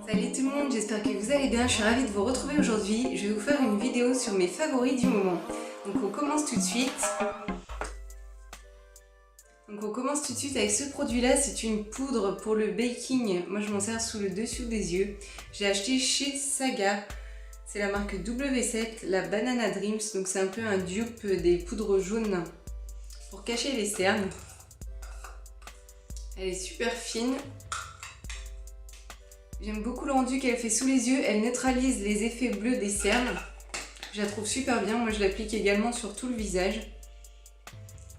Salut tout le monde, j'espère que vous allez bien, je suis ravie de vous retrouver aujourd'hui. Je vais vous faire une vidéo sur mes favoris du moment. Donc on commence tout de suite. Avec ce produit-là, c'est une poudre pour le baking. Moi je m'en sers sous le dessus des yeux. J'ai acheté chez Saga. C'est la marque W7, la Banana Dreams. Donc c'est un peu un dupe des poudres jaunes pour cacher les cernes. Elle est super fine. J'aime beaucoup le rendu qu'elle fait sous les yeux, elle neutralise les effets bleus des cernes. Je la trouve super bien, moi je l'applique également sur tout le visage.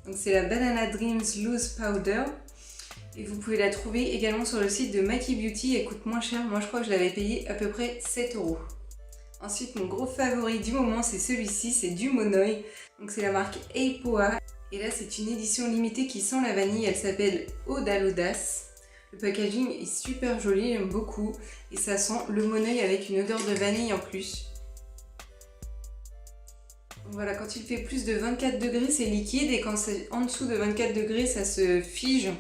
Donc c'est la Banana Dreams Loose Powder. Et vous pouvez la trouver également sur le site de Maki Beauty, elle coûte moins cher, moi je crois que je l'avais payée à peu près 7 €. Ensuite mon gros favori du moment c'est celui-ci, c'est du Monoi. Donc c'est la marque Eipoa. Et là c'est une édition limitée qui sent la vanille, elle s'appelle Ode à l'audace. Le packaging est super joli, j'aime beaucoup. Et ça sent le Monoi avec une odeur de vanille en plus. Donc voilà, quand il fait plus de 24 degrés, c'est liquide. Et quand c'est en dessous de 24 degrés, ça se fige.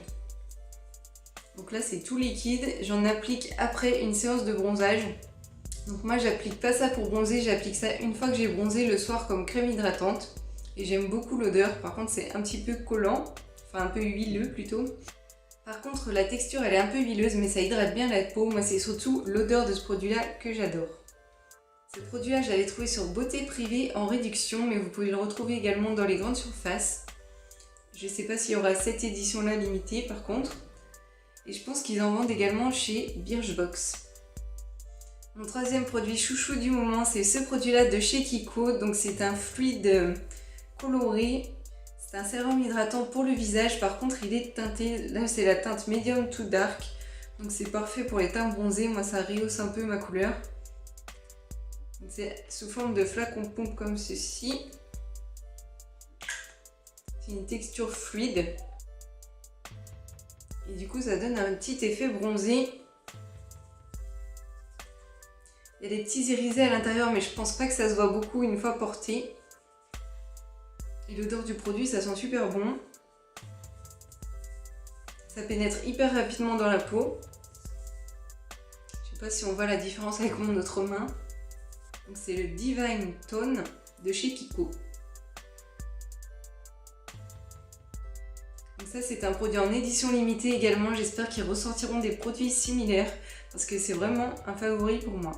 Donc là, c'est tout liquide. J'en applique après une séance de bronzage. Donc moi, j'applique pas ça pour bronzer. J'applique ça une fois que j'ai bronzé le soir comme crème hydratante. Et j'aime beaucoup l'odeur. Par contre, c'est un petit peu collant. Enfin, un peu huileux plutôt. Par contre, la texture elle est un peu huileuse mais ça hydrate bien la peau. Moi c'est surtout l'odeur de ce produit là que j'adore. Ce produit là je l'avais trouvé sur Beauté Privée en réduction mais vous pouvez le retrouver également dans les grandes surfaces. Je ne sais pas s'il y aura cette édition là limitée par contre. Et je pense qu'ils en vendent également chez Birchbox. Mon troisième produit chouchou du moment c'est ce produit là de chez Kiko. Donc c'est un fluide coloré. C'est un sérum hydratant pour le visage, par contre il est teinté, là c'est la teinte medium to dark, donc c'est parfait pour les teints bronzés, moi ça rehausse un peu ma couleur. C'est sous forme de flacon pompe comme ceci. C'est une texture fluide. Et du coup ça donne un petit effet bronzé. Il y a des petits irisés à l'intérieur mais je pense pas que ça se voit beaucoup une fois porté. Et l'odeur du produit, ça sent super bon. Ça pénètre hyper rapidement dans la peau. Je sais pas si on voit la différence avec mon autre main. Donc c'est le Divine Tone de chez Kiko. Donc ça c'est un produit en édition limitée également. J'espère qu'ils ressortiront des produits similaires parce que c'est vraiment un favori pour moi.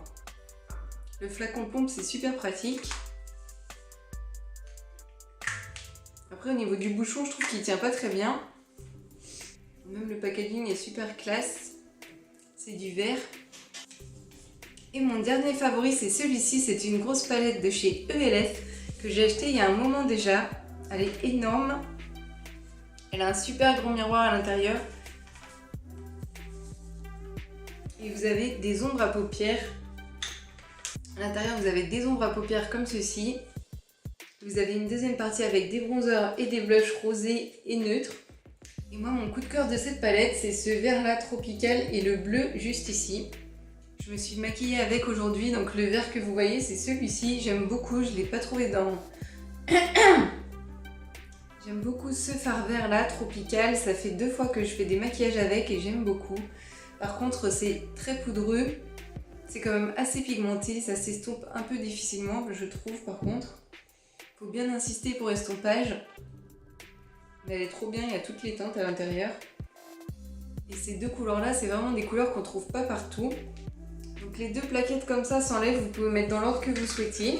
Le flacon pompe c'est super pratique. Après au niveau du bouchon je trouve qu'il tient pas très bien. Même le packaging est super classe. C'est du verre. Et mon dernier favori c'est celui-ci. C'est une grosse palette de chez ELF que j'ai acheté il y a un moment déjà. Elle est énorme. Elle a un super grand miroir à l'intérieur. Et vous avez des ombres à paupières. À l'intérieur vous avez des ombres à paupières comme ceci. Vous avez une deuxième partie avec des bronzers et des blushs rosés et neutres. Et moi mon coup de cœur de cette palette c'est ce vert là tropical et le bleu juste ici. Je me suis maquillée avec aujourd'hui, donc le vert que vous voyez c'est celui-ci. J'aime beaucoup, je ne l'ai pas trouvé dans... J'aime beaucoup ce fard vert là tropical. Ça fait 2 fois que je fais des maquillages avec et j'aime beaucoup. Par contre c'est très poudreux. C'est quand même assez pigmenté, ça s'estompe un peu difficilement je trouve par contre. Faut bien insister pour estompage. Mais elle est trop bien, il y a toutes les teintes à l'intérieur. Et ces deux couleurs là, c'est vraiment des couleurs qu'on trouve pas partout. Donc les deux plaquettes comme ça s'enlèvent, vous pouvez mettre dans l'ordre que vous souhaitiez.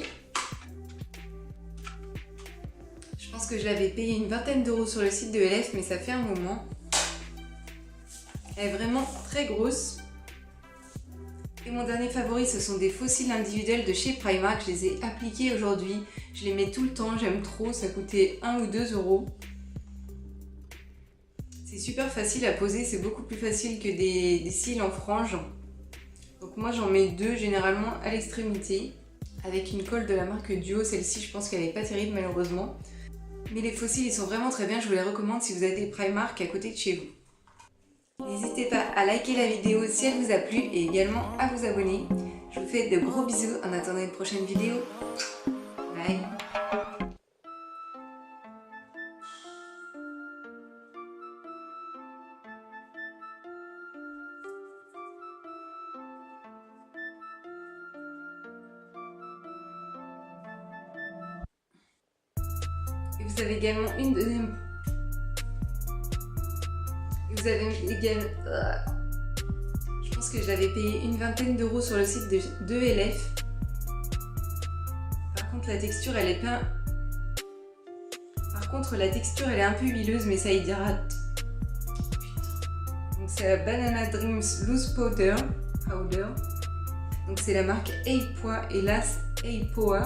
Je pense que je l'avais payé une vingtaine d'euros sur le site de ELF, mais ça fait un moment. Elle est vraiment très grosse. Et mon dernier favori, ce sont des faux cils individuels de chez Primark. Je les ai appliqués aujourd'hui. Je les mets tout le temps, j'aime trop. Ça coûtait 1 ou 2 euros. C'est super facile à poser, c'est beaucoup plus facile que des cils en frange. Donc moi j'en mets 2 généralement à l'extrémité. Avec une colle de la marque Duo. Celle-ci je pense qu'elle n'est pas terrible malheureusement. Mais les faux cils ils sont vraiment très bien, je vous les recommande si vous avez des Primark à côté de chez vous. N'hésitez pas à liker la vidéo si elle vous a plu et également à vous abonner. Je vous fais de gros bisous en attendant une prochaine vidéo. Bye. Vous avez également une deuxième... Vous avez également... Je pense que je l'avais payé une vingtaine d'euros sur le site de LF. Par contre, la texture, elle est pas... Par contre, la texture, elle est un peu huileuse, mais ça hydrate. Donc, c'est la Banana Dreams Loose Powder. Donc, c'est la marque Hélas Power.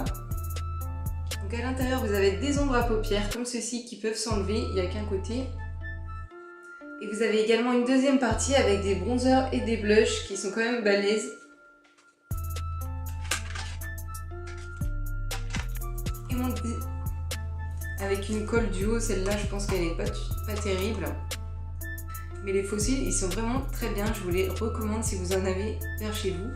Donc, à l'intérieur, vous avez des ombres à paupières comme ceci qui peuvent s'enlever. Il n'y a qu'un côté. Et vous avez également une deuxième partie avec des bronzers et des blushs qui sont quand même balèzes. Et avec une colle du haut, celle-là, je pense qu'elle n'est pas terrible. Mais les fossiles, ils sont vraiment très bien. Je vous les recommande si vous en avez vers chez vous.